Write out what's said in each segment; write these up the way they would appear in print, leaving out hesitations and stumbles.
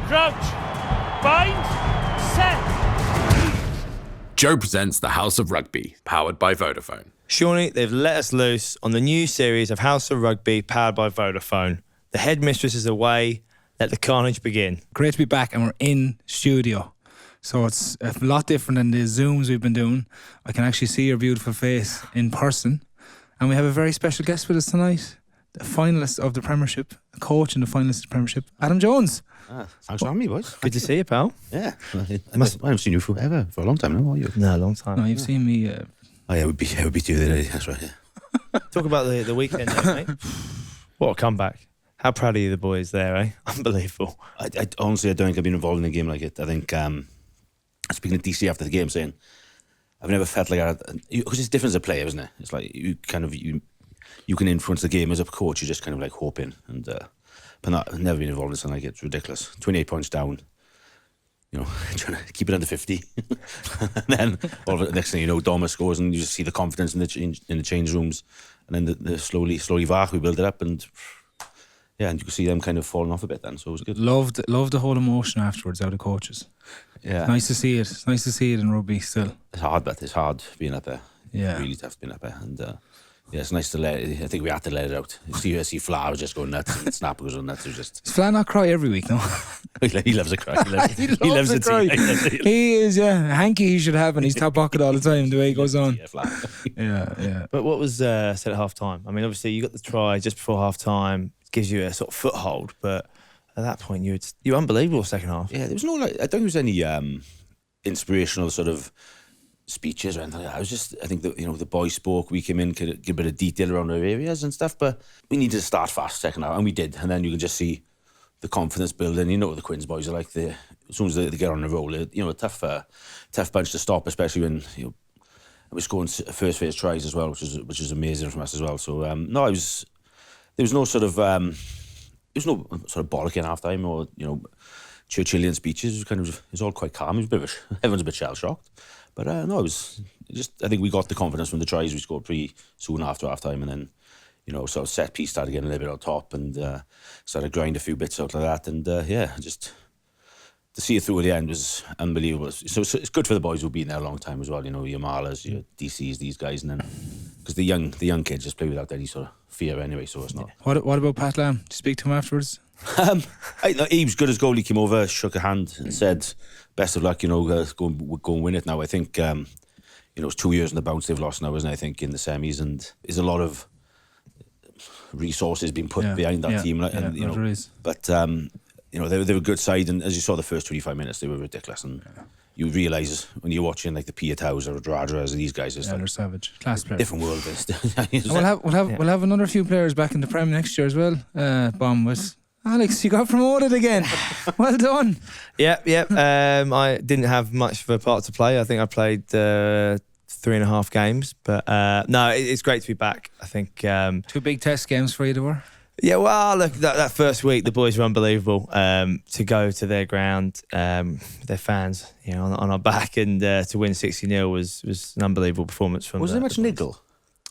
Crouch. Bind. Set. Joe presents The House of Rugby, powered by Vodafone. Seánie, they've let us loose on the new series of House of Rugby, powered by Vodafone. The headmistress is away. Let the carnage begin. Great to be back, and we're in studio. So it's a lot different than the Zooms we've been doing. I can actually see your beautiful face in person. And we have a very special guest with us tonight, the finalist of the Premiership, a coach in the finalist of the Premiership, Adam Jones. Thanks for having me, boys. Good to see you, pal. Yeah. I haven't seen you for a long time now, are you? No, a long time. No, you've seen me. Oh, yeah, we beat you the other day. That's right, yeah. Talk about the weekend, though, mate. What a comeback. How proud are you, the boys there, eh? Unbelievable. I honestly, I don't think I've been involved in a game like it. I think, speaking to DC after the game, saying, I've never felt like I, because it's different as a player, isn't it? It's like you can influence the game as a coach. You're just kind of like hoping, and but I've never been involved in something like it. It's ridiculous. 28 points down, trying to keep it under 50, and then all of it, next thing you know, Doma scores, and you just see the confidence in the change rooms, and then the slowly we build it up, and yeah, and you can see them kind of falling off a bit then. So it was good. Loved the whole emotion afterwards out of coaches. Yeah, It's nice to see it. It's nice to see it in rugby still. It's hard, but it's hard being up there. Yeah, really tough being up there, and yeah, it's nice to let it. I think we had to let it out. You see Fla was just going nuts, and Snapper was going nuts. It was just. Does Flan not cry every week, no? He loves a cry. He loves a a cry. tea. He is, yeah. A hanky he should have in his top pocket all the time, the way he goes on. Yeah. But what was said at half time? I mean, obviously, you got the try just before half time, gives you a sort of foothold, but at that point, you were unbelievable second half. Yeah, there was no, I don't think there was any inspirational sort of speeches or anything like that. I was just, I think that, the boys spoke, we came in, could give a bit of detail around our areas and stuff, but we needed to start fast second half, and we did, and then you can just see the confidence building. You know what the Quins boys are like. As soon as they get on the roll, a tough bunch to stop, especially when, it was scoring first phase tries as well, which is amazing from us as well. So, there was no sort of, bollocking half time or, Churchillian speeches. It was all quite calm. Everyone's a bit shell shocked. But no, it was just, I think we got the confidence from the tries we scored pretty soon after half time, and then, sort of set piece started getting a little bit on top, and started grind a few bits out like that, and just to see it through at the end was unbelievable. So it's good for the boys who've been there a long time as well, your Marlas, your DCs, these guys, and then because the young kids just play without any sort of fear anyway, so it's not. What about Pat Lam? Did you speak to him afterwards? He was good as goal. He came over, shook a hand, and said, "Best of luck. Go and win it now." I think it's 2 years in the bounce they've lost now, isn't it? I think in the semis, and there's a lot of resources being put behind that team, and there is. But they were a good side, and as you saw the first 25 minutes, they were ridiculous, and you realise when you're watching like the Piataus or Radras and these guys, it's they're savage, class players, different world. We'll have another few players back in the Prem next year as well. Bomb with Alex, you got promoted again. Well done. Yeah. I didn't have much of a part to play. I think I played 3.5 games, but no, it's great to be back. I think 2 big test games for you, there were. Yeah, well, look, that first week, the boys were unbelievable. To go to their ground, their fans, on our back, and to win 60-0 was an unbelievable performance from. Was there much niggle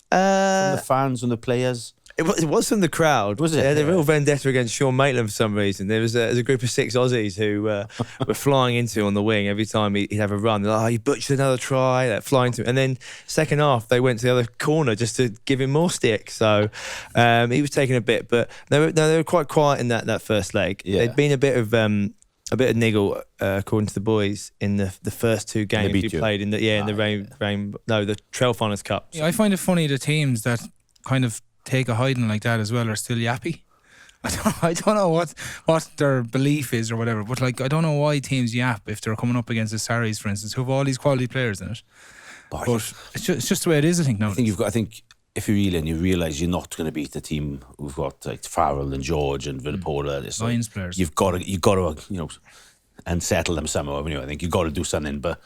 from the fans and the players? It was from the crowd. Was it? Yeah, the real vendetta against Sean Maitland for some reason. There's a group of 6 Aussies who were flying into on the wing every time he'd have a run. They're like, "Oh, you butchered another try," like, flying to him. And then second half, they went to the other corner just to give him more stick. So he was taking a bit, but they were quite quiet in that first leg. Yeah. There'd been a bit of niggle, according to the boys, in the first 2 games we played in the Trail Finals Cup. Yeah, I find it funny the teams that kind of take a hiding like that as well are still yappy. I don't know what their belief is or whatever, but I don't know why teams yap if they're coming up against the Saris, for instance, who have all these quality players in it. But it's just the way it is, I think. Now I think if you realise you're not going to beat the team who've got like Farrell and George and Villapola, Lions players. You've got to unsettle them somehow. I think you've got to do something, but.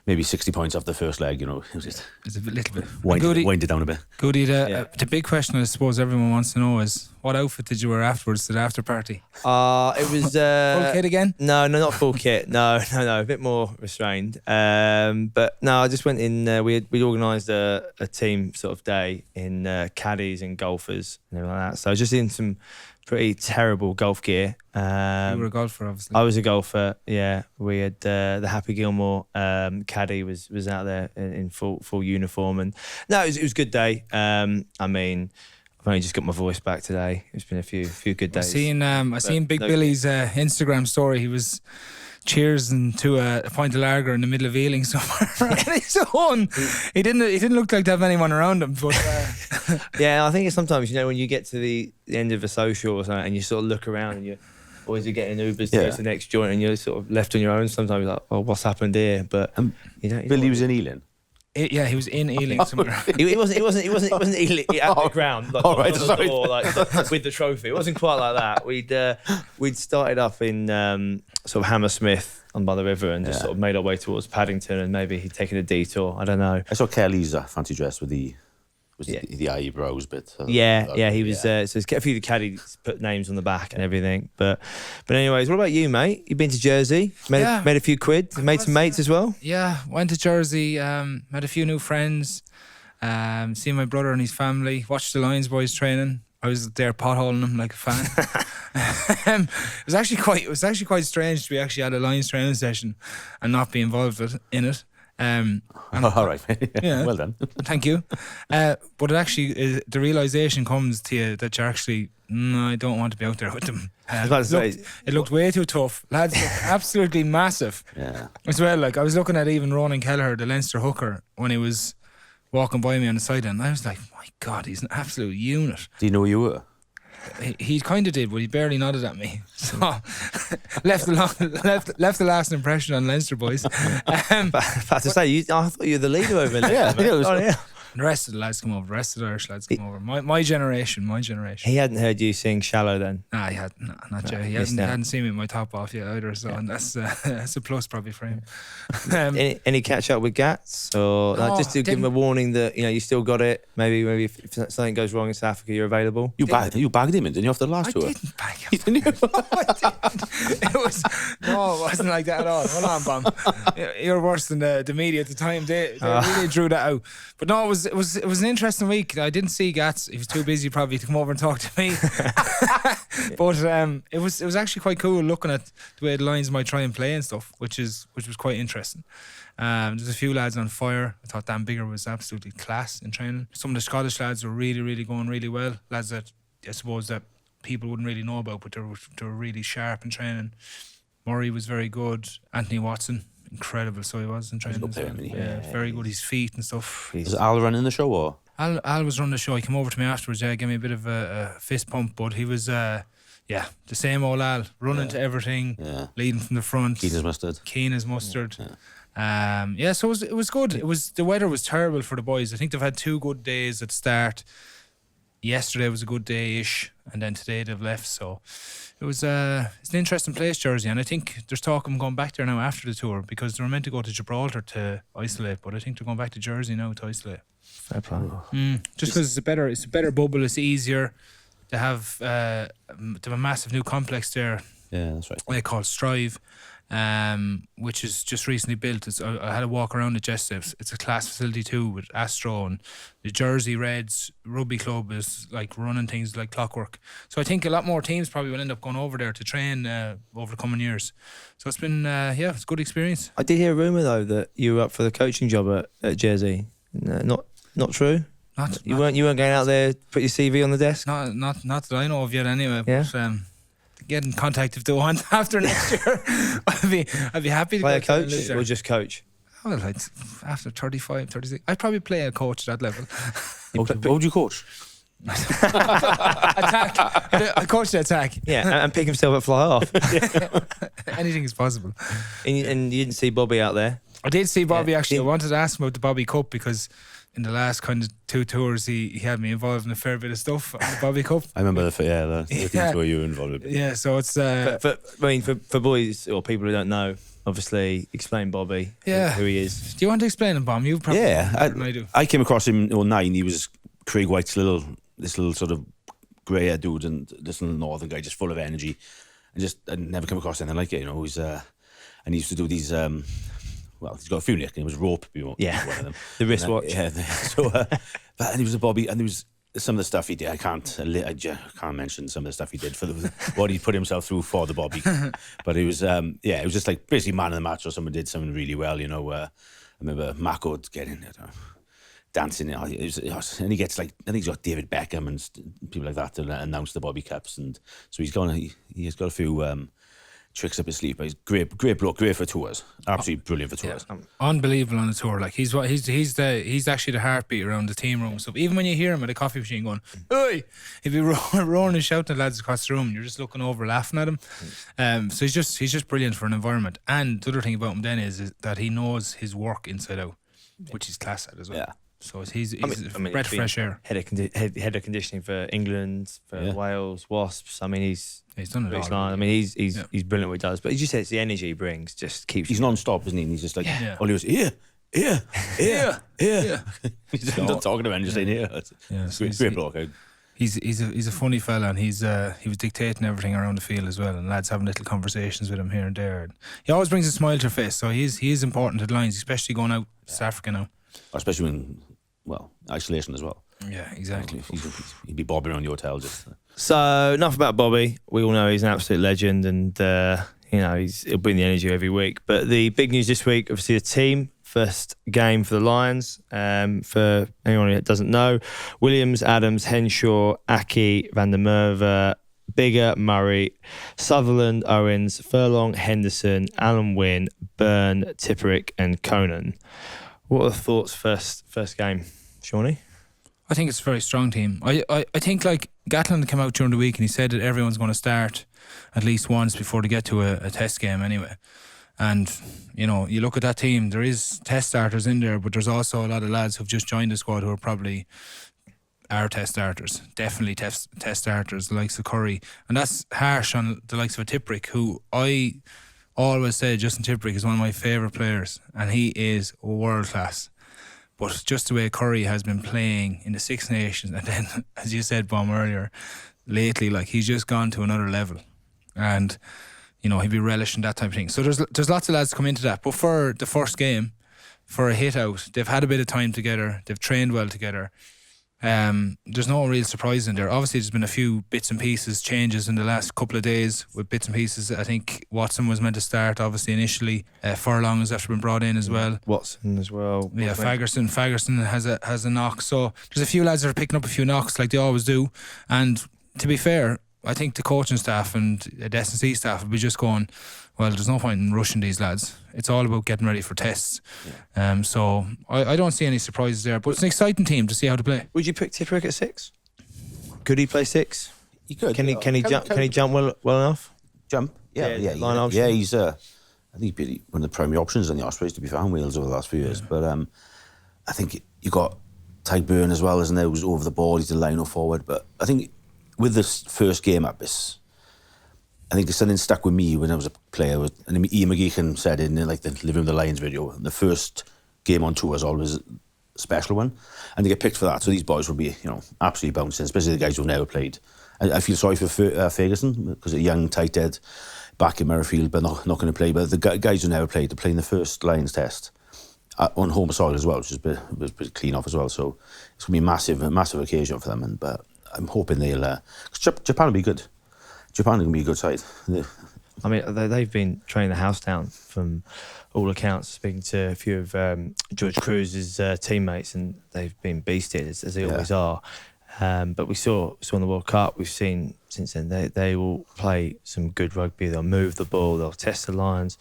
Maybe 60 points off the first leg, it was just. It's a little bit. Wind it down a bit. Goodie, the big question I suppose everyone wants to know is, what outfit did you wear afterwards to the after party? It was full kit again? No, not full kit. No, a bit more restrained. But no, I just went in. We'd organised a team sort of day in caddies and golfers and everything like that. So I was just in some pretty terrible golf gear. You were a golfer, obviously. I was a golfer. Yeah, we had the Happy Gilmore caddy was out there in full uniform, and no, it was a good day. I mean, I've only just got my voice back today. It's been a few good days. I seen Big Billy's Instagram story. He was cheersing to a pint of lager in the middle of Ealing somewhere on his own. He didn't look like to have anyone around him. But yeah, I think it's sometimes, when you get to the end of a social or something and you sort of look around and you're always getting Ubers to go to the next joint and you're sort of left on your own. Sometimes you're like, oh, what's happened here? But Billy was in Ealing. He was in Ealing somewhere. He wasn't Ealing at the ground like, on the door, like with the trophy. It wasn't quite like that. We'd started up in sort of Hammersmith on by the river and just sort of made our way towards Paddington, and maybe he'd taken a detour. I don't know. I saw Kelly's fancy dress with the eyebrows bit. So he was. So a few of the caddies put names on the back and everything. But anyways, what about you, mate? You've been to Jersey, made a few quid, made some mates as well. Yeah, went to Jersey, met a few new friends, seen my brother and his family, watched the Lions boys training. I was there potholing them like a fan. It was actually quite strange to be actually at a Lions training session and not be involved in it. All right. Yeah. Well done. Thank you. But it actually, the realisation comes to you that you're actually, I don't want to be out there with them. It looked way too tough. Lads looked absolutely massive. Yeah. As well, like I was looking at even Ronan Kelleher, the Leinster hooker, when he was walking by me on the sideline. I was like, my God, he's an absolute unit. Do you know who you were? He kind of did, but he barely nodded at me. So left the last impression on Leinster boys. I have to say, I thought you were the leader over there. Yeah. The rest of the lads come over. The rest of the Irish lads come over. My generation. He hadn't heard you sing "Shallow" then. Nah, he hadn't. Not yet. He hadn't seen me with my top off yet either. So and that's a plus probably for him. Any catch up with Gats, or just to give him a warning that you still got it. Maybe if something goes wrong in South Africa, you're available. You bagged him, didn't you, after the last tour? I didn't bag him. Didn't you? It wasn't like that at all. Hold on, Bomb. You're worse than the media at the time. They really drew that out. But no, it was an interesting week. I didn't see Gats. He was too busy probably to come over and talk to me. But it was actually quite cool looking at the way the Lions might try and play and stuff, which was quite interesting. There's a few lads on fire. I thought Dan Bigger was absolutely class in training. Some of the Scottish lads were really, really going really well. Lads that I suppose that people wouldn't really know about, but they were really sharp in training. Murray was very good. Anthony Watson, incredible. So he was in training. Very good. His feet and stuff. Was Al running the show or? Al was running the show. He came over to me afterwards. Gave me a bit of a fist pump, but he was the same old Al, running to everything, leading from the front. Keen as mustard. So it was good. The weather was terrible for the boys. I think they've had 2 good days at the start. Yesterday was a good day-ish, and then today they've left. So it was it's an interesting place, Jersey, and I think there's talk of them going back there now after the tour, because they were meant to go to Gibraltar to isolate, but I think they're going back to Jersey now to isolate. Fair play. Just because it's a better bubble, it's easier to have a massive new complex there. Yeah, that's right. They call Strive, which is just recently built. I had a walk around it yesterday. It's a class facility too with Astro, and the Jersey Reds rugby club is like running things like clockwork. So I think a lot more teams probably will end up going over there to train over the coming years. So it's been it's a good experience. I did hear a rumour though that you were up for the coaching job at Jersey. Not true. You weren't going out there put your CV on the desk. Not that I know of yet. Anyway. Yeah. But, get in contact if they want after next year. I'd be happy to play a coach or just coach. Well, after 35, 36, I'd probably play a coach at that level. What would you coach? Attack. I coach the attack. Yeah, and pick himself up, fly off. Anything is possible. And you didn't see Bobby out there? I did see Bobby actually. I wanted to ask him about the Bobby Cup because in the last kind of 2 tours he had me involved in a fair bit of stuff on the Bobby Cup. I remember the tour you were involved with. Yeah, so it's for boys or people who don't know, obviously explain Bobby who he is. Do you want to explain him, Bomb? You probably I do. I came across him in 2009. He was Craig White's this little sort of grey-haired dude, and this little northern guy just full of energy, and I'd never come across anything like it. He's and he used to do these he's got a few nicknames. It was Rope, one of them. The wristwatch. And he was a Bobby, and there was some of the stuff he did, I can't mention some of the stuff he did for what he put himself through for the Bobby. But it was, it was just like basically man of the match, or someone did something really well. I remember Mako getting dancing, and he gets like, I think he's got David Beckham and people like that to announce the Bobby Cups, and so he's got a few tricks up his sleeve. But he's great bloke, great for tours, absolutely brilliant for tours. Unbelievable on the tour. Like he's actually the heartbeat around the team room. So even when you hear him at a coffee machine going, "Oi!" he'd be roaring and shouting at lads across the room, and you're just looking over, laughing at him. So he's just brilliant for an environment. And the other thing about him then is that he knows his work inside out, which he's class at as well. Yeah. So he's a breath of fresh air. Head of conditioning for England, for Wales, Wasps. I mean, he's done it all. I mean, he's brilliant what he does. But as you said, it's the energy he brings just keeps. He's non-stop, isn't he? And he's just like, all he was, here. He's not talking about it, just saying here. Great bloke. He's a funny fella, and he was dictating everything around the field as well, and lads having little conversations with him here and there. And he always brings a smile to your face, so he is important at lines, especially going out to South Africa now. Especially in, isolation as well. Yeah, exactly. He'd be bobbing around the hotel just. So enough about Bobby. We all know he's an absolute legend, and he'll bring the energy every week. But the big news this week, obviously, the team first game for the Lions. For anyone who doesn't know, Williams, Adams, Henshaw, Aki, Van der Merwe, Bigger, Murray, Sutherland, Owens, Furlong, Henderson, Alan Wynne, Byrne, Tipperick, and Conan. What are the thoughts first game, Seánie? I think it's a very strong team. I think like Gatland came out during the week and he said that everyone's going to start at least once before they get to a test game anyway. And, you look at that team, there is test starters in there, but there's also a lot of lads who've just joined the squad who are probably our test starters. Definitely test starters, the likes of Curry. And that's harsh on the likes of a Tipperick, who I always say Justin Tipperick is one of my favourite players, and he is world class. But just the way Curry has been playing in the Six Nations, and then, as you said, Bomb, earlier, lately, like, he's just gone to another level. And, he'd be relishing that type of thing. So there's lots of lads come into that. But for the first game, for a hit out, they've had a bit of time together, they've trained well together. There's no real surprise in there. Obviously there's been a few bits and pieces, changes in the last couple of days with bits and pieces. I think Watson was meant to start obviously initially. Furlong has actually been brought in as well. Watson as well. Yeah, Fagerson has a knock. So there's a few lads that are picking up a few knocks like they always do. And to be fair, I think the coaching staff and the S&C staff will be just going, well, there's no point in rushing these lads. It's all about getting ready for tests. Yeah. So I don't see any surprises there, but it's an exciting team to see how to play. Would you pick Tipperick at 6? Could he play 6? He could. Can he jump well enough? Jump? Yeah. He's I think he's one of the primary options on the Ospreys, to be fair, in Wales over the last few years. But I think you got Ty Byrne as well, isn't there? Who's over the ball. He's a line-up forward. But I think with this first game at this, I think there's something stuck with me when I was a player. And Ian McGeechan said in the Living with the Lions video, the first game on tour is always a special one, and they get picked for that. So these boys will be, absolutely bouncing, especially the guys who've never played. I feel sorry for Ferguson because a young tight head back in Murrayfield, but not going to play. But the guys who never played, they're playing the first Lions test on home soil as well, which was pretty clean off as well. So it's going to be a massive occasion for them. But I'm hoping they'll. Japan will be good. Japan can be a good side. I mean, they've been training the house down from all accounts, speaking to a few of George Cruz's teammates, and they've been beasted, as they always are. But we saw in the World Cup, we've seen since then, they will play some good rugby. They'll move the ball, they'll test the lines.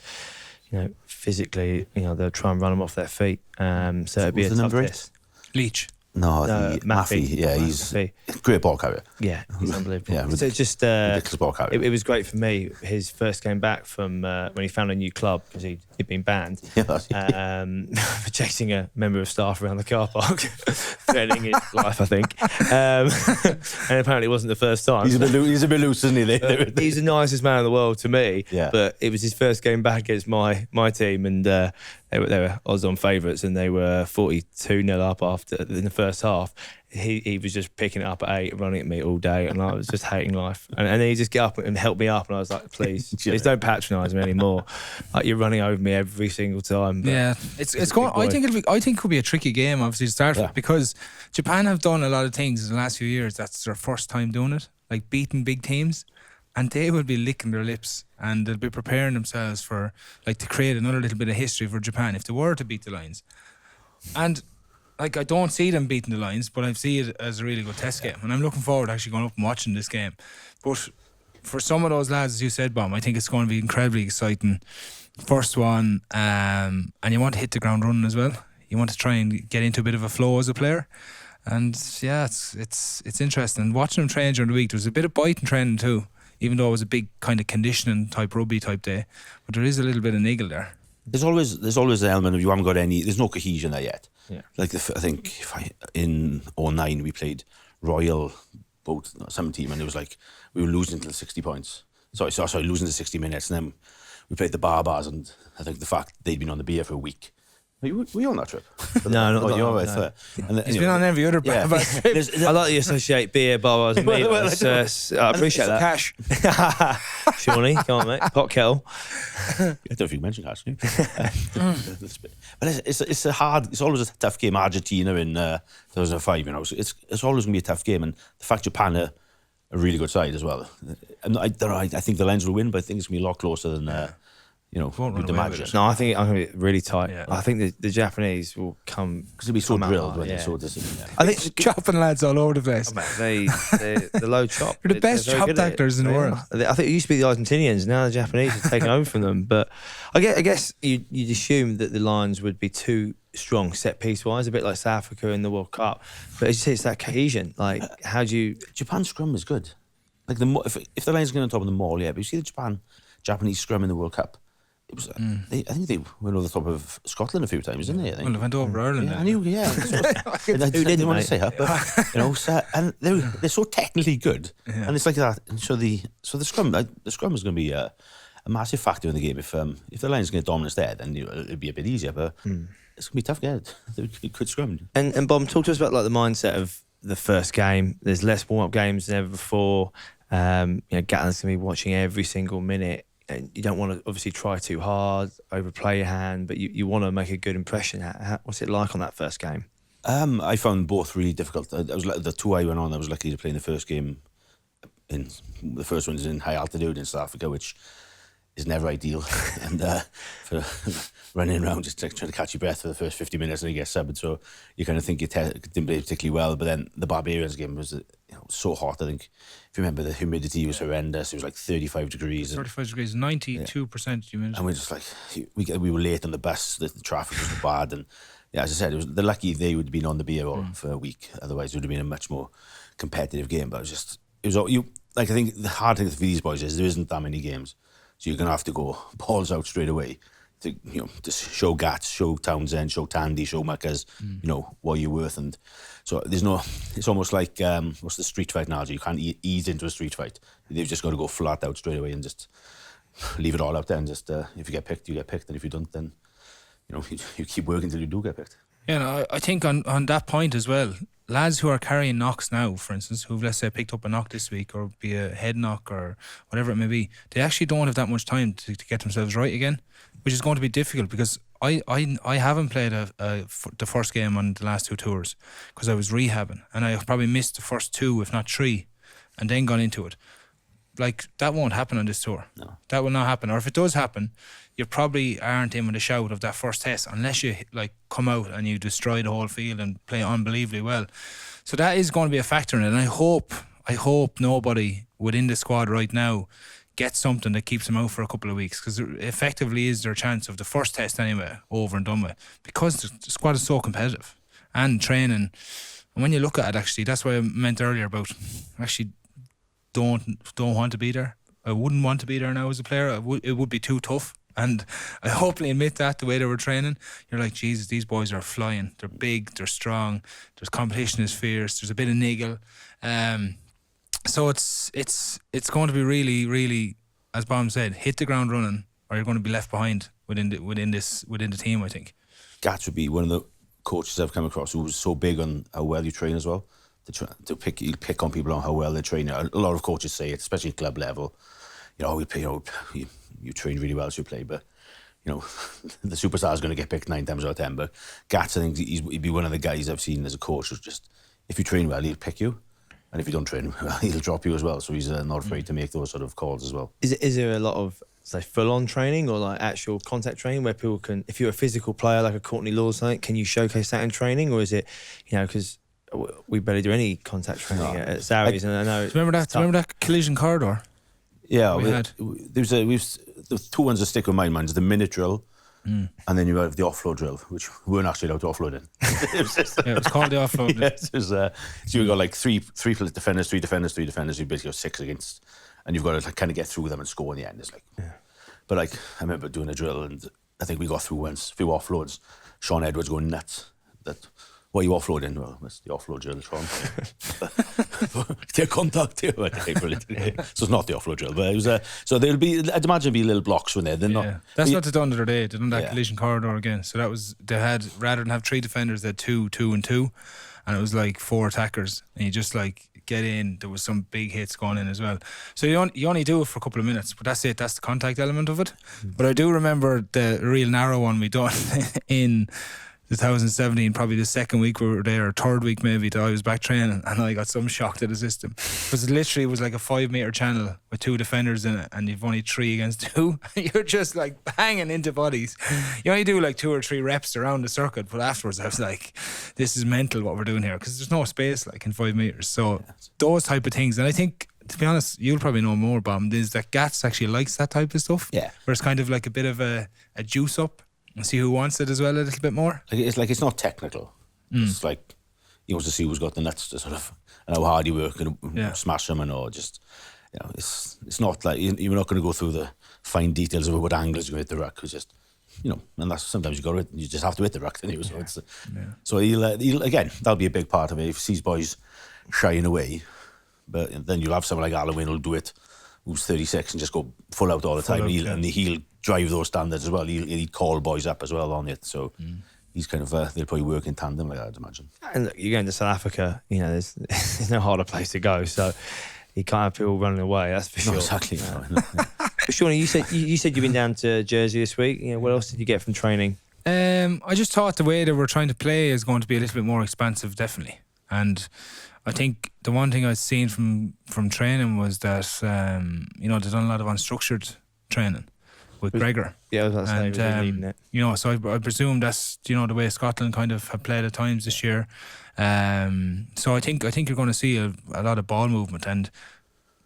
Physically, they'll try and run them off their feet. So it'll be a tough test. Leach. No, Maffey. Yeah, he's a great ball carrier. Yeah, he's unbelievable. Yeah, so just ridiculous ball carrier. It was great for me. His first game back from when he found a new club because he'd been banned for chasing a member of staff around the car park, threatening his life, I think. And apparently it wasn't the first time. He's a bit loose, isn't he? He's the nicest man in the world to me. Yeah. But it was his first game back against my team, and they were odds-on favourites, and they were 42-0 up in the first half. he was just picking it up at 8, running at me all day, and I was just hating life. And then he just get up and help me up, and I was like, please don't patronise me anymore. Like, you're running over me every single time. But yeah, it's going. I think it could be a tricky game, obviously, to start with, because Japan have done a lot of things in the last few years. That's their first time doing it, like beating big teams, and they will be licking their lips, and they'll be preparing themselves for, like, to create another little bit of history for Japan if they were to beat the Lions. And like, I don't see them beating the Lions, but I see it as a really good test game, and I'm looking forward to actually going up and watching this game. But for some of those lads, as you said, Bomb, I think it's going to be incredibly exciting. First one, and you want to hit the ground running as well. You want to try and get into a bit of a flow as a player. And yeah, it's interesting. Watching them train during the week, there was a bit of bite in training too, even though it was a big kind of conditioning type rugby type day. But there is a little bit of niggle there. There's always the element of you haven't got any. There's no cohesion there yet. Yeah. Like I think in 2009 we played Royal, some team, and it was like we were losing till 60 points. Sorry, losing to 60 minutes, and then we played the Barbars, and I think the fact they'd been on the beer for a week. Were you on that trip? No, not that you're one, right. no. He's been on every other trip. I like that you associate beer, bars and meat. I appreciate that. Cash. Shawnee, come on, mate. Pot kettle. I don't know if you mentioned cash. But it's always a tough game. Argentina in 2005, you know, so it's always going to be a tough game, and the fact Japan are a really good side as well. I think the Lions will win, but I think it's going to be a lot closer than you'd imagine. No, I think I'm going to be really tight. Yeah. I think the Japanese will come because they'll be so come drilled out, when yeah. they saw this. I think Chopping lads all over the place. they're the low chop. They're the best very chop good at it. actors in the world. I think it used to be the Argentinians. Now the Japanese have taken over from them. But I guess you'd assume that the Lions would be too strong set piece wise, a bit like South Africa in the World Cup. But as you say, it's that cohesion. Like, how do you? Japan's scrum is good. Like if the Lions get on top of the maul, yeah. But you see the Japanese scrum in the World Cup. It was. I think they went over the top of Scotland a few times, didn't they? I think. Well, they went over Ireland. Yeah, I knew. Yeah, I didn't want to say that, but you know, and they're so technically good, and it's like that. And so the scrum is going to be a massive factor in the game. If the Lions get dominance there, then it'll be a bit easier. But it's going to be tough. Yeah, they could scrum. And Bomb, talk to us about like the mindset of the first game. There's less warm up games than ever before. Gatland's going to be watching every single minute. And you don't want to obviously try too hard, overplay your hand, but you want to make a good impression. What's it like on that first game? I found both really difficult. I was like the two I went on. I was lucky to play in the first game. The first one is in high altitude in South Africa, which is never ideal. And for running around just trying to catch your breath for the first 50 minutes and you get subbed, so you kind of think you didn't play particularly well. But then the Barbarians game was so hot. I think if you remember, the humidity was horrendous. It was like 35 degrees. 35 degrees, 92% humidity. And we're just like we were late on the bus. The traffic was bad, and yeah, as I said, they're lucky they would have been on the beer for a week. Otherwise, it would have been a much more competitive game. But I think the hard thing for these boys is there isn't that many games. So you're going to have to go balls out straight away to show Gats, show Townsend, show Tandy, show Muckers, what you're worth. And so it's almost like, what's the street fight analogy? You can't ease into a street fight. They've just got to go flat out straight away and just leave it all out there. And just, if you get picked, you get picked. And if you don't, then, you keep working until you do get picked. Yeah, I think on that point as well, lads who are carrying knocks now, for instance, who've, let's say, picked up a knock this week, or be a head knock or whatever it may be, they actually don't have that much time to get themselves right again, which is going to be difficult because I haven't played the first game on the last two tours because I was rehabbing, and I probably missed the first two, if not three, and then gone into it. Like, that won't happen on this tour. No. That will not happen. Or if it does happen, you probably aren't in with a shout of that first test unless you come out and you destroy the whole field and play unbelievably well. So that is going to be a factor in it. And I hope nobody within the squad right now gets something that keeps them out for a couple of weeks, because it effectively is their chance of the first test anyway over and done with, because the squad is so competitive and training. And when you look at it, actually, that's what I meant earlier about actually don't want to be there. I wouldn't want to be there now as a player. It would be too tough. And I openly admit that, the way they were training, you're like, Jesus, these boys are flying. They're big, they're strong, there's competition is fierce, there's a bit of niggle. So it's going to be really, really, as Bomb said, hit the ground running, or you're going to be left behind within the team, I think. Gats would be one of the coaches I've come across who was so big on how well you train as well. to pick on people on how well they train. A lot of coaches say it, especially at club level. You train really well, so you play, but the superstar is going to get picked 9 times out of 10. But Gats, I think he'd be one of the guys I've seen as a coach who's just, if you train well, he'll pick you. And if you don't train well, he'll drop you as well. So he's not afraid to make those sort of calls as well. Is there a lot of, say, full-on training or like actual contact training where people can, if you're a physical player like a Courtney Law or something, can you showcase that in traiing? Or is it, because we barely do any contact training at Saris, and I know. Remember that collision corridor? Yeah, we had. The 2 ones that stick with my mind is the minute drill, and then you have the offload drill, which we weren't actually allowed to offload in. It was called the offload. Yes, so you've got like three defenders. You basically got 6 against, and you've got to kind of get through them and score in the end. It's like, but like I remember doing a drill, and I think we got through once, a few offloads. Sean Edwards going nuts. What are you offloading? Well, that's the offload drill, Sean. Take contact here. So it's not the offload drill, but it was. So there'll be, I'd imagine, be little blocks when they're not. That's what they done the other day. They done that collision corridor again. So that was, they had, rather than have 3 defenders, they had 2, 2 and 2, and it was like 4 attackers, and you just like get in. There was some big hits going in as well. So you only do it for a couple of minutes, but that's it. That's the contact element of it. But I do remember the real narrow one we done in 2017, probably the second week we were there, or third week maybe, that I was back training, and I got some shock to the system because it literally was like a 5-meter channel with 2 defenders in it, and you've only 3 against 2. You're just like banging into bodies. You only do like 2 or 3 reps around the circuit, but afterwards I was like, this is mental what we're doing here, because there's no space like in 5 meters. So those type of things, and I think, to be honest, you'll probably know more, Bomb, is that Gats actually likes that type of stuff. Yeah, where it's kind of like a bit of a juice up. And see who wants it as well a little bit more. It's not technical. It's like he wants to see who's got the nuts to sort of, and how hard you work and smash them, and or just, it's not like you're not going to go through the fine details of what angles you hit the ruck. It's just, and that's sometimes you just have to hit the ruck. Anyway, so it's so he'll again, that'll be a big part of it. If he sees boys shying away, but then you'll have someone like Alan Wynne who'll do it, who's 36 and just go full out all the time. And he'll drive those standards as well. He'll call boys up as well on it. So he's kind of, they'll probably work in tandem like that, I'd imagine. And look, you're going to South Africa, there's no harder place to go. So you can't have people running away, that's for sure. No, exactly. Shawnee, you said you've been down to Jersey this week. What else did you get from training? I just thought the way that we're trying to play is going to be a little bit more expansive, definitely. And I think the one thing I've seen from training was that, they've done a lot of unstructured training with Gregor. Yeah, I was about to say, leading it. So I presume that's, the way Scotland kind of have played at times this year. So I think you're going to see a lot of ball movement, and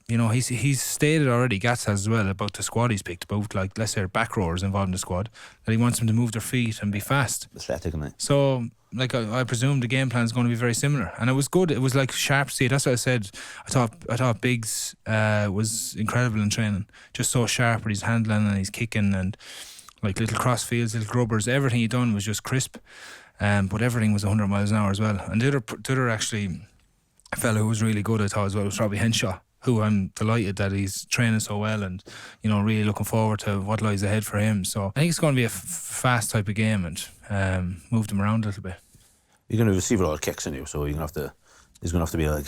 he's stated already, Gats has as well, about the squad he's picked, about like, let's say, back rowers involved in the squad, that he wants them to move their feet and be fast. Athletic, isn't it? So like I presume the game plan is going to be very similar, and it was good. It was like sharp to see. That's what I said. I thought Biggs was incredible in training, just so sharp with his handling and his kicking, and like little crossfields, little grubbers. Everything he done was just crisp, but everything was 100 miles an hour as well. And the other actually fellow who was really good, I thought as well, was Robbie Henshaw, who I'm delighted that he's training so well, and really looking forward to what lies ahead for him. So I think it's going to be a fast type of game, and move them around a little bit. You're going to receive a lot of kicks in you, so you're going to have to. There's going to have to be like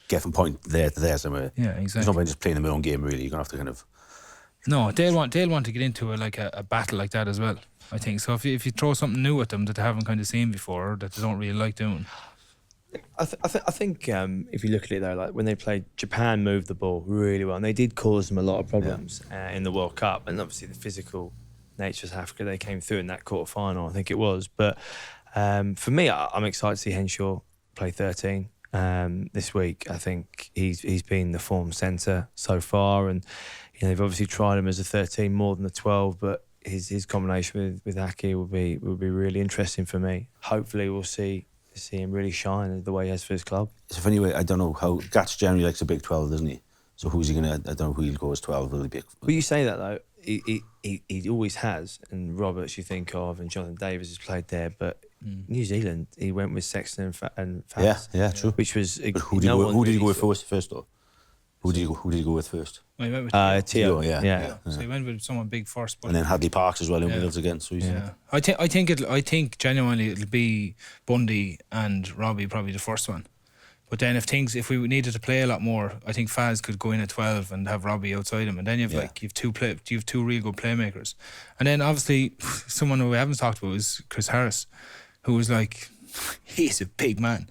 get from point there to there somewhere. Yeah, exactly. It's not about just playing their own game really. You're going to have to kind of. No, they'll want to get into a battle like that as well, I think. So if you throw something new at them that they haven't kind of seen before, or that they don't really like doing. I think if you look at it though, like when they played, Japan moved the ball really well, and they did cause them a lot of problems in the World Cup, and obviously the physical nature of South Africa, they came through in that quarter final, I think it was. But for me, I'm excited to see Henshaw play 13 this week. I think he's been the form centre so far, and they've obviously tried him as a 13 more than a 12, but his combination with Aki will be really interesting for me. Hopefully we'll see him really shine the way he has for his club. It's a funny way. I don't know how Gats generally likes a big 12, doesn't he? So who's he gonna? I don't know who he'll go as 12. Will he be? But you say that though, he always has. And Roberts, you think of, and Jonathan Davis has played there, but New Zealand, he went with Sexton and Fats. Yeah, true. Which was but who did he go with first though? Who did he go with first? Well, he went with Tio. Yeah. So he went with someone big first, but and then Hadley Parks as well in Wales again. So I think genuinely it'll be Bundy and Robbie probably the first one, But then if we needed to play a lot more, I think Faz could go in at 12 and have Robbie outside him, and then you have two real good playmakers. And then obviously someone who we haven't talked about is Chris Harris, who was like, he's a big man,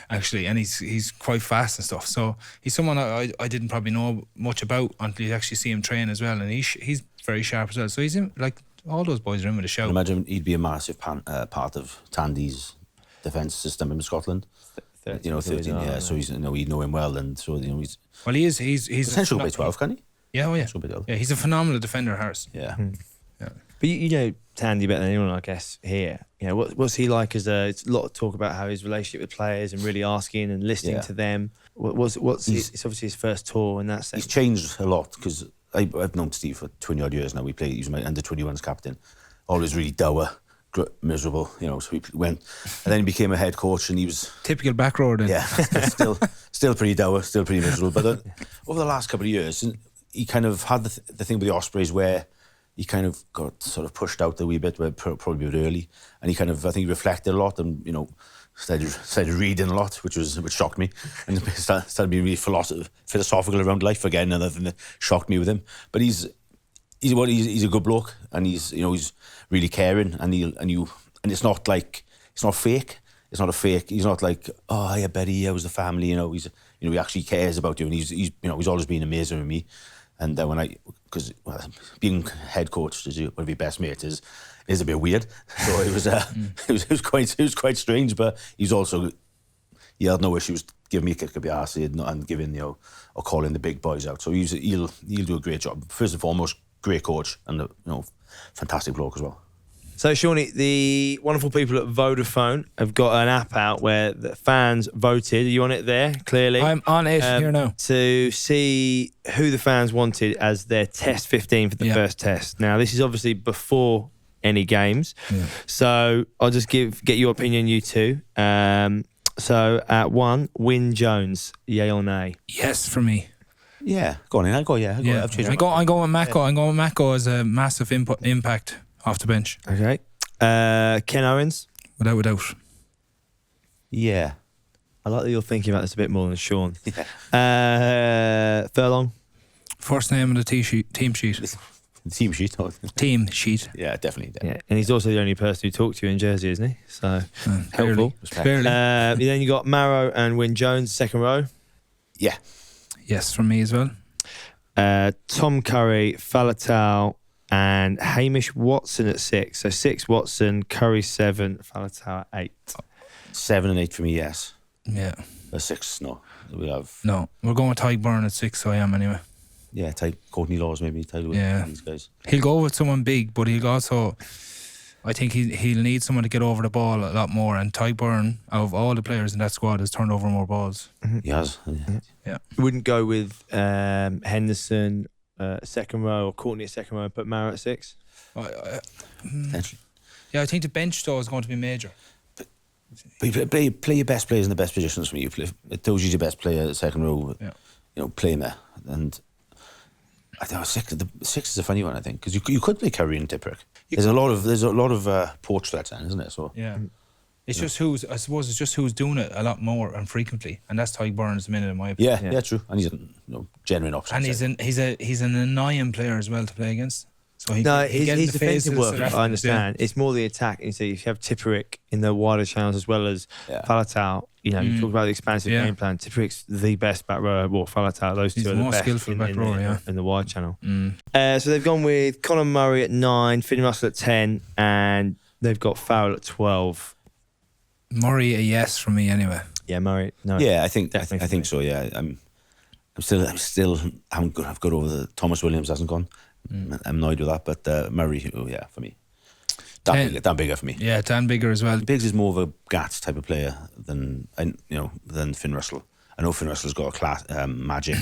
actually, and he's quite fast and stuff. So he's someone I didn't probably know much about until you actually see him train as well, and he's very sharp as well. So he's in, like, all those boys are in with a shout. I imagine he'd be a massive part of Tandy's defence system in Scotland. 13, yeah. So he's, we know him well, and so he's. Well, he's potential by 12, can he? Yeah, oh yeah. Potential by 12. Yeah, he's a phenomenal defender, Harris. Yeah. Yeah. But you know Tandy better than anyone, I guess, here. You know, what's he like it's a lot of talk about how his relationship with players and really asking and listening to them. It's obviously his first tour in that sense. He's changed a lot, because I've known Steve for 20 odd years now. He was my under 21s captain. Always really dour, miserable, so he went, and then he became a head coach, and he was typical back rower then. Yeah, still pretty dour, still pretty miserable. But over the last couple of years, he kind of had the thing with the Ospreys where he kind of got sort of pushed out a wee bit, probably a bit early, and he kind of, I think, reflected a lot, and started reading a lot, which shocked me, and started being really philosophical around life again. Another thing that shocked me with him. But he's a good bloke, and he's really caring, and it's not fake. It's not a fake. He's not like, oh, yeah, Betty, how's the family? He actually cares about you, and he's always been amazing with me. And then because being head coach to one of your best mates is a bit weird. So it was quite strange, but he had no issues giving me a kick up the arse and giving or calling the big boys out. So he'll do a great job. First and foremost, great coach, and fantastic bloke as well. So, Seánie, the wonderful people at Vodafone have got an app out where the fans voted. Are you on it there, clearly? I'm on it here now. To see who the fans wanted as their test 15 for the first test. Now, this is obviously before any games. Yeah. So, I'll just get your opinion, you two. So, at 1, Wyn Jones, yay or nay? Yes, for me. Yeah, go on in. I've changed. I'm going with Mako. I'm going with Mako as a massive impact off the bench. Okay. Ken Owens? Without a doubt. Yeah. I like that you're thinking about this a bit more than Sean. Yeah. Furlong? First name on the team sheet. Team sheet. Team sheet. Yeah, definitely. Yeah. And he's also the only person who talked to you in Jersey, isn't he? So, helpful. Barely. Then you got Marrow and Wyn Jones, second row. Yeah. Yes, from me as well. Tom Curry, Faletau, and Hamish Watson at 6. So 6 Watson, Curry 7, Faletau 8. 7 and 8 for me, yes. Yeah. 6, no. We'll have. No, we're going with Tyke Byrne at 6, so I am anyway. Yeah, Courtney Laws maybe. These guys. He'll go with someone big, but he'll also, I think he'll need someone to get over the ball a lot more. And Tyke Byrne, out of all the players in that squad, has turned over more balls. Mm-hmm. He has. Yeah. Wouldn't go with Henderson second row or Courtney at second row, but Marrow at 6? Yeah, I think the bench though is going to be major. But you play your best players in the best positions for me. It tells you your best player at second row. Yeah. Play him there. And I think 6 is a funny one, I think, because you could play Curry and Tipuric. There's a lot of porch threats then, isn't it? So yeah. It's just who's doing it a lot more and frequently, and that's Tyke Byrne at the minute, in my opinion. Yeah, true. And he's a genuine option. And he's an annoying player as well to play against. So his defensive work, I understand. Yeah. It's more the attack. You see, if you have Tipuric in the wider channels as well as Faletau, you talk about the expansive game plan. Tipuric's the best back rower. Well, Faletau, those two are the best skillful back rower, in the wide channel. So they've gone with Conor Murray at 9, Finn Russell at 10, and they've got Farrell at 12. Murray a yes from me anyway. Yeah, Murray. No. Yeah, I think so. Yeah, I'm still haven't got over the Thomas Williams hasn't gone. I'm annoyed with that, but Murray, for me, Dan Bigger for me. Yeah, Dan Bigger as well. Biggs is more of a Gats type of player than Finn Russell. I know Finn Russell's got a class magic,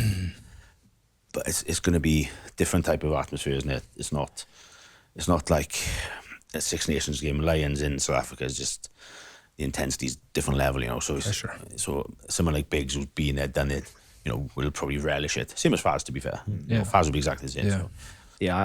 but it's going to be different type of atmosphere, isn't it? It's not like a Six Nations game. Lions in South Africa is just. The intensity's different level, so so someone like Biggs who's been there, done it, will probably relish it. Same as Faz, to be fair. Faz will be exactly the same. Yeah. Yeah,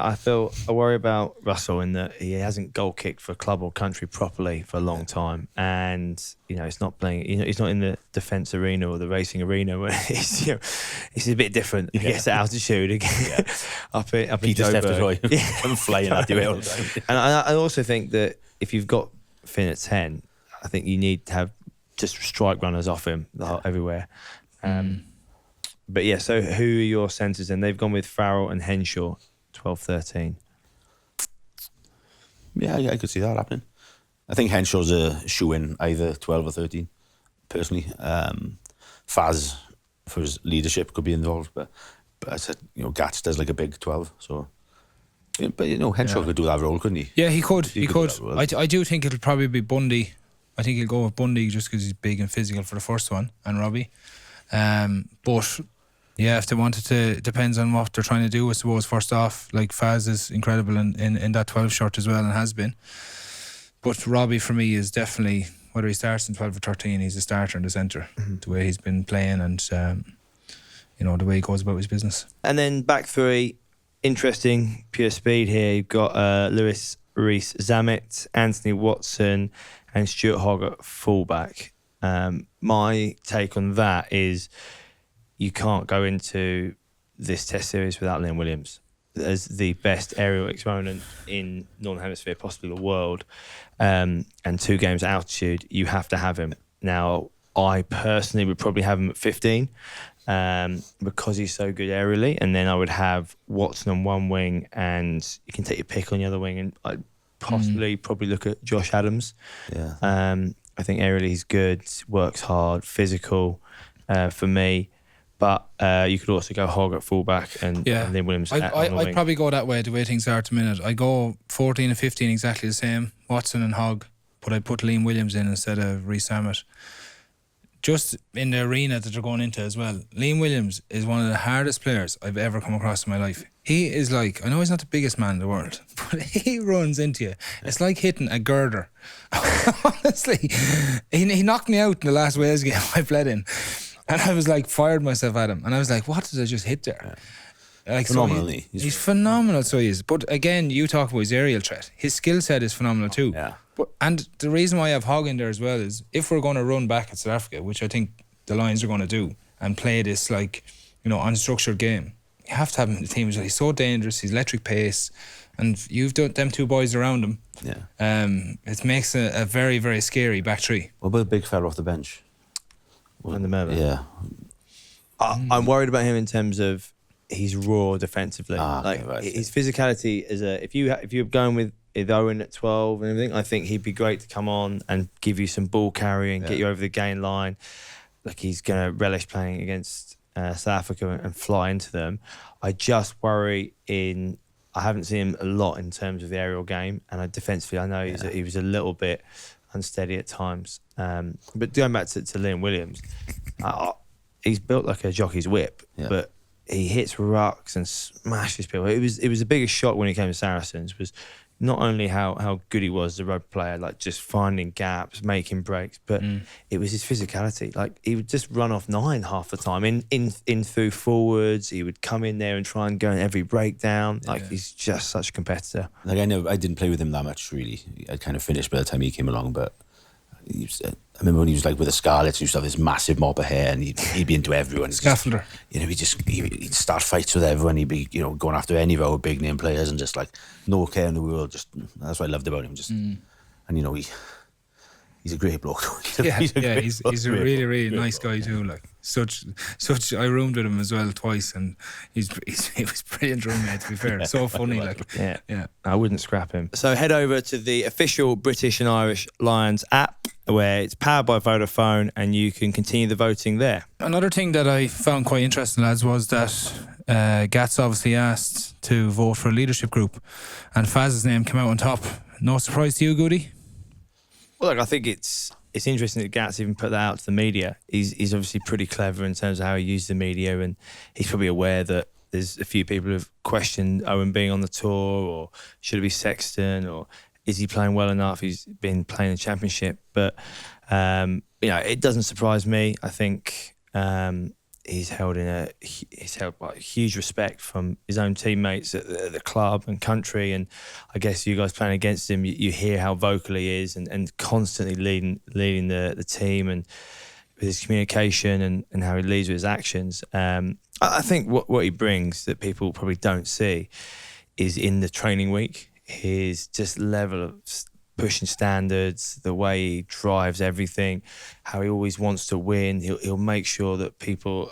I worry about Russell in that he hasn't goal kicked for club or country properly for a long time, and he's not playing. He's not in the defence arena or the racing arena where it's a bit different. He gets at altitude again, up in Peter Joburg. I'm flying at you all the time. And I also think that if you've got Finn at 10, I think you need to have just strike runners off him everywhere. But yeah, so who are your centres then? They've gone with Farrell and Henshaw, 12-13. Yeah, I could see that happening. I think Henshaw's a shoe-in, either 12 or 13, personally. Faz, for his leadership, could be involved, but I said, Gats does like a big 12, so... But, Henshaw could do that role, couldn't he? Yeah, he could. Well. I do think it'll probably be Bundy. I think he'll go with Bundy just because he's big and physical for the first one, and Robbie. But... Yeah, if they wanted to, it depends on what they're trying to do, I suppose. First off, like Faz is incredible in that 12 shirt as well and has been. But Robbie, for me, is definitely, whether he starts in 12 or 13, he's a starter in the centre. The way he's been playing and, the way he goes about his business. And then back three, interesting, pure speed here. You've got Lewis Rees-Zammit, Anthony Watson and Stuart Hogg at fullback. My take on that is... you can't go into this test series without Liam Williams as the best aerial exponent in Northern Hemisphere, possibly the world, and 2 games at altitude. You have to have him. Now, I personally would probably have him at 15 because he's so good aerially, and then I would have Watson on one wing, and you can take your pick on the other wing, and I'd probably look at Josh Adams. Yeah. I think aerially he's good, works hard, physical for me. But you could also go Hogg at fullback and then Williams at on the wing. I'd probably go that way, the way things are at the minute. I go 14 and 15 exactly the same, Watson and Hogg, but I put Liam Williams in instead of Rees-Zammit. Just in the arena that they're going into as well. Liam Williams is one of the hardest players I've ever come across in my life. He is like, I know he's not the biggest man in the world, but he runs into you. It's like hitting a girder. Honestly, he knocked me out in the last Wales game I played in. And I was like, fired myself at him. And I was like, what did I just hit there? Like, phenomenal. So he's phenomenal, so he is. But again, you talk about his aerial threat. His skill set is phenomenal too. Yeah. And the reason why I have Hogg in there as well is if we're going to run back at South Africa, which I think the Lions are going to do, and play this unstructured game, you have to have him in the team as well. He's so dangerous, he's electric pace, and you've done them 2 boys around him. Yeah. It makes a very, very scary back three. What about the big fella off the bench? And the Merva. Yeah. I'm worried about him in terms of he's raw defensively. His physicality is if you're going with Owen at 12 and everything, I think he'd be great to come on and give you some ball carrying, get you over the gain line. Like he's going to relish playing against South Africa and fly into them. I just worry I haven't seen him a lot in terms of the aerial game, and defensively I know he was a little bit unsteady at times. But going back to Liam Williams, he's built like a jockey's whip, but he hits rucks and smashes people. It was the biggest shock when he came to Saracens was not only how good he was as a rugby player, like just finding gaps, making breaks, but it was his physicality. Like he would just run off 9 half the time in through forwards. He would come in there and try and go in every breakdown. Like he's just such a competitor. Like I didn't play with him that much really. I kind of finished by the time he came along, but I remember when he was like with the Scarlets, he used to have this massive mop of hair, and he'd be into everyone. Scaffolder. He'd start fights with everyone. He'd be going after any of our big name players, and just like no care in the world. Just that's what I loved about him. And he's a great bloke. He's a really, really nice guy too. Like such. I roomed with him as well twice, and he was brilliant roommate. To be fair, so funny. Yeah. I wouldn't scrap him. So head over to the official British and Irish Lions app, where it's powered by Vodafone, and you can continue the voting there. Another thing that I found quite interesting, lads, was that Gats obviously asked to vote for a leadership group, and Faz's name came out on top. No surprise to you, Goodie? Well, look, I think it's interesting that Gats even put that out to the media. He's obviously pretty clever in terms of how he uses the media, and he's probably aware that there's a few people who've questioned Owen being on the tour, or should it be Sexton, or is he playing well enough? He's been playing the Championship, but it doesn't surprise me. I think he's held by huge respect from his own teammates at the club and country, and I guess you guys playing against him, you hear how vocal he is and constantly leading the team, and with his communication and how he leads with his actions. I think what he brings that people probably don't see is in the training week, his just level of pushing standards, the way he drives everything, how he always wants to win. He'll make sure that people,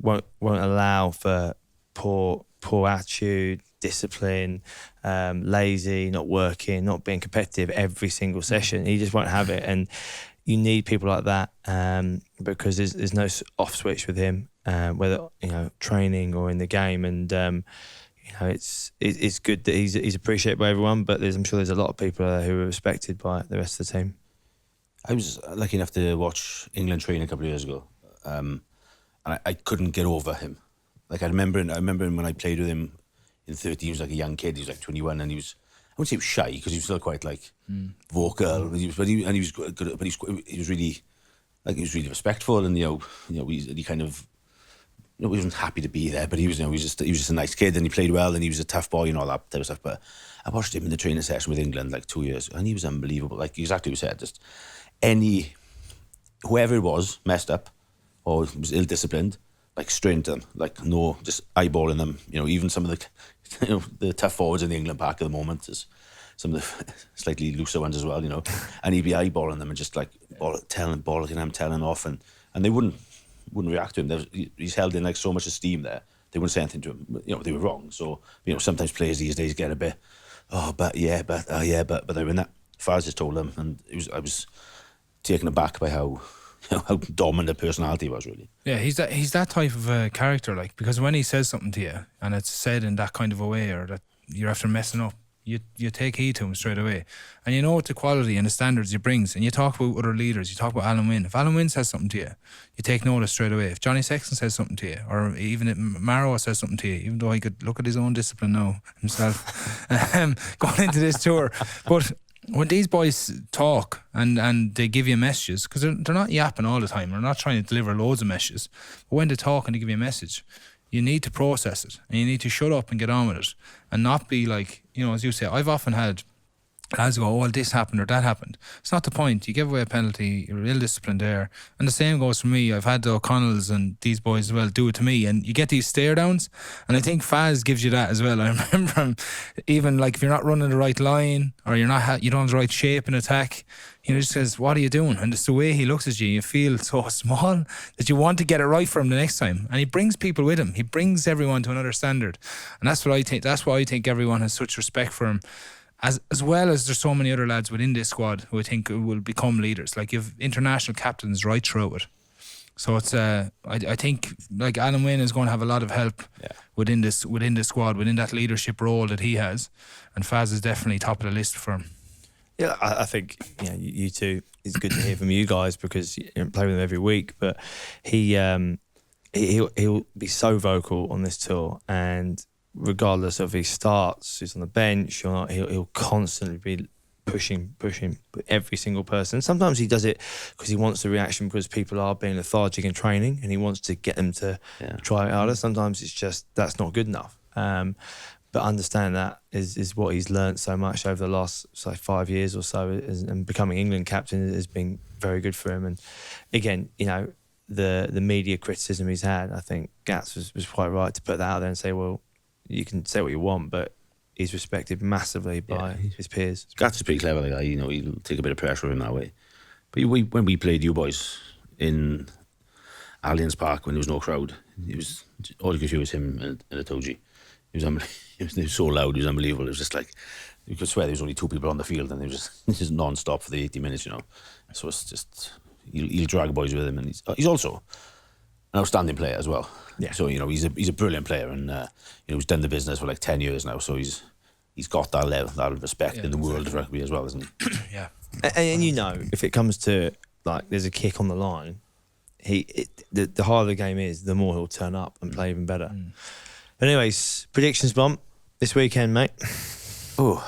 won't allow for poor attitude, discipline, lazy, not working, not being competitive every single session. He just won't have it, and you need people like that because there's no off switch with him, whether training or in the game, and. It's good that he's appreciated by everyone, but I'm sure there's a lot of people who are respected by the rest of the team. I was lucky enough to watch England train a couple of years ago, and I couldn't get over him. Like I remember when I played with him in 13. He was like a young kid. He was like 21, and I wouldn't say he was shy because he was still quite like vocal, but he was good. But he was really respectful, and he kind of. He wasn't happy to be there, but he was just a nice kid, and he played well, and he was a tough boy and all that type of stuff. But I watched him in the training session with England like 2 years, and he was unbelievable. Like exactly what you said, just whoever it was messed up or was ill-disciplined, like straight into them, like no, just eyeballing them. Even some of the the tough forwards in the England pack at the moment is some of the slightly looser ones as well. And he'd be eyeballing them and just like telling off, and they wouldn't react to him. He's held in like so much esteem there. They wouldn't say anything to him. They were wrong. So sometimes players these days get a bit, but they're in that. Faz just told them, and I was taken aback by how dominant a personality he was. Really. Yeah, he's that type of a character. Like because when he says something to you and it's said in that kind of a way, or that you're after messing up, you take heed to him straight away, and what the quality and the standards he brings. And you talk about other leaders. You talk about Alan Wynne. If Alan Wynne says something to you, you take notice straight away. If Johnny Sexton says something to you, or even if Maro says something to you, even though he could look at his own discipline now himself, going into this tour, but when these boys talk and they give you messages, because they're not yapping all the time, they're not trying to deliver loads of messages, but when they talk and they give you a message, you need to process it, and you need to shut up and get on with it, and not be like, as you say, I've often had lads go, well, this happened or that happened. It's not the point. You give away a penalty, you're ill-disciplined there. And the same goes for me. I've had the O'Connells and these boys as well do it to me, and you get these stare downs, and I think Faz gives you that as well. I remember him, even like if you're not running the right line, or you don't have the right shape in attack, he just says, what are you doing? And it's the way he looks at you, you feel so small that you want to get it right for him the next time. And he brings people with him. He brings everyone to another standard. And that's what I think. That's why I think everyone has such respect for him. As well as there's so many other lads within this squad who I think will become leaders. Like you've international captains right through it. So it's I think like Alan Wynne is going to have a lot of help within this squad, within that leadership role that he has. And Faz is definitely top of the list for him. Yeah, I think you two. It's good to hear from you guys because you don't play with him every week. But he'll be so vocal on this tour, and regardless of if he starts, who's on the bench or not, he'll constantly be pushing every single person. Sometimes he does it because he wants the reaction because people are being lethargic in training, and he wants to get them to try it harder. Sometimes it's just that's not good enough. But understand that is what he's learnt so much over the last 5 years or so, and becoming England captain has been very good for him. And again, the media criticism he's had, I think Gats was quite right to put that out there and say, well, you can say what you want, but he's respected massively by his peers. Gats is pretty clever, like that. He'll take a bit of pressure in that way. But when we played you boys in Allianz Park when there was no crowd, it was all you could hear was him and Itoje. It was so loud, it was unbelievable. It was just like, you could swear there was only two people on the field, and it was just non-stop for the 80 minutes, So it's just, he'll drag boys with him, and he's also an outstanding player as well. Yeah. So, he's a brilliant player, and, he's done the business for like 10 years now, so he's got that level, that respect in the world of rugby as well, isn't he? Yeah. And if it comes to, like, there's a kick on the line, the harder the game is, the more he'll turn up and play even better. But anyways, predictions, Bomb, this weekend, mate. Oh,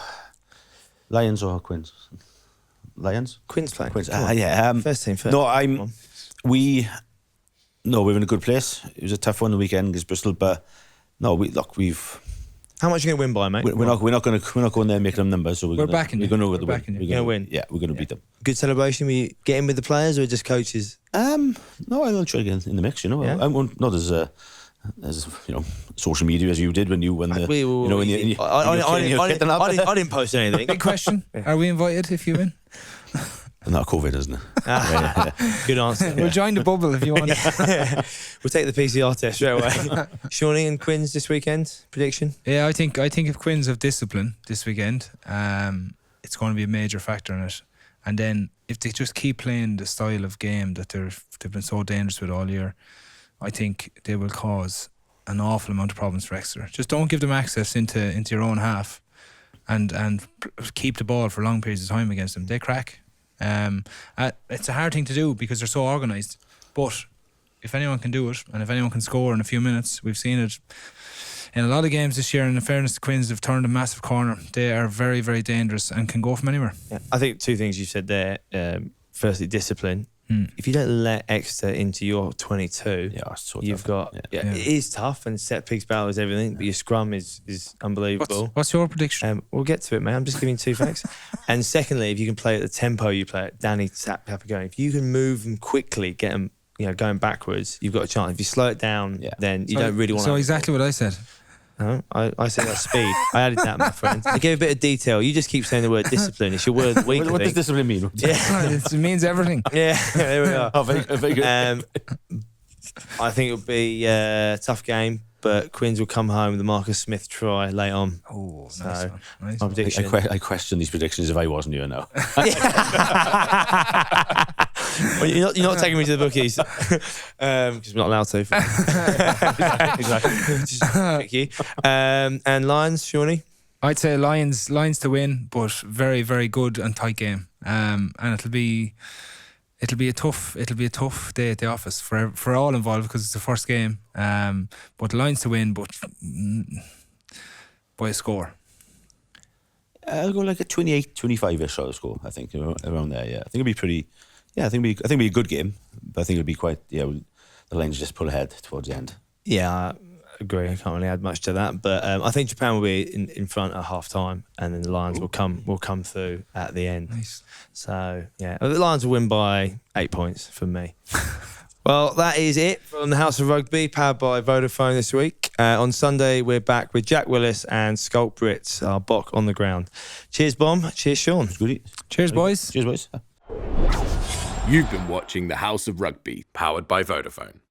Lions or Quins? Lions? Quins playing. Quins. First team first. No, No, we're in a good place. It was a tough one the weekend against Bristol, but no, we've. How much are you going to win by, mate? We're not going there making them numbers. So We're backing you. We're going We're to backing you. win. You're gonna win. Yeah, we're going to beat them. Good celebration. Were you getting with the players or just coaches? No, I'll try to get in the mix. Yeah. I won't, not as social media as you did when you won the. I didn't post anything. Big question. Are we invited if you win? Not COVID, isn't it? Good answer. We'll join the bubble if you want. We'll take the PCR test straight away. Seánie and Quins this weekend. Prediction? Yeah, I think if Quins have discipline this weekend, it's going to be a major factor in it. And then if they just keep playing the style of game that they've been so dangerous with all year, I think they will cause an awful amount of problems for Exeter. Just don't give them access into your own half, and keep the ball for long periods of time against them. They crack. It's a hard thing to do because they're so organised. But if anyone can do it, and if anyone can score in a few minutes, we've seen it in a lot of games this year. And in fairness to Quins, they've turned a massive corner. They are very, very dangerous and can go from anywhere. Yeah. I think two things you said there. Firstly, discipline. If you don't let Exeter into your 22, you've got. It is tough, and set piece battle is everything, but your scrum is unbelievable. What's your prediction? We'll get to it, mate. I'm just giving 2 facts. And secondly, if you can play at the tempo you play at, Danny Tap going. If you can move them quickly, get them, going backwards, you've got a chance. If you slow it down, then you don't really want. So exactly what I said. No, I said that speed. I added that, my friend. I gave a bit of detail. You just keep saying the word discipline. It's your word of the week. What does discipline mean? Yeah. It means everything. Yeah, there we are. Very good. I think it'll be a tough game, but Quins will come home with the Marcus Smith try late on. Oh, So, nice one. Nice my one. prediction. I question these predictions if I wasn't you now. Well, you're not taking me to the bookies because we're not allowed to. Exactly. Just pick you. And Lions, Seánie? I'd say Lions to win, but very, very good and tight game. And it'll be a tough day at the office for all involved because it's the first game. But Lions to win, but by a score. I'll go like a 28-25-ish sort of score. I think around there. Yeah, I think it'll be pretty. Yeah, I think it'll be a good game, but I think it'll be quite. Yeah, the Lions just pull ahead towards the end. Yeah, I agree. I can't really add much to that, but I think Japan will be in front at half time, and then the Lions will come through at the end. Nice. So yeah, the Lions will win by 8 points for me. Well, that is it from the House of Rugby, powered by Vodafone this week. On Sunday, we're back with Jack Willis and Sculpt Brits, our Bok on the ground. Cheers, Bomb. Cheers, Sean. Goodie. Cheers, boys. Cheers, boys. You've been watching the House of Rugby, powered by Vodafone.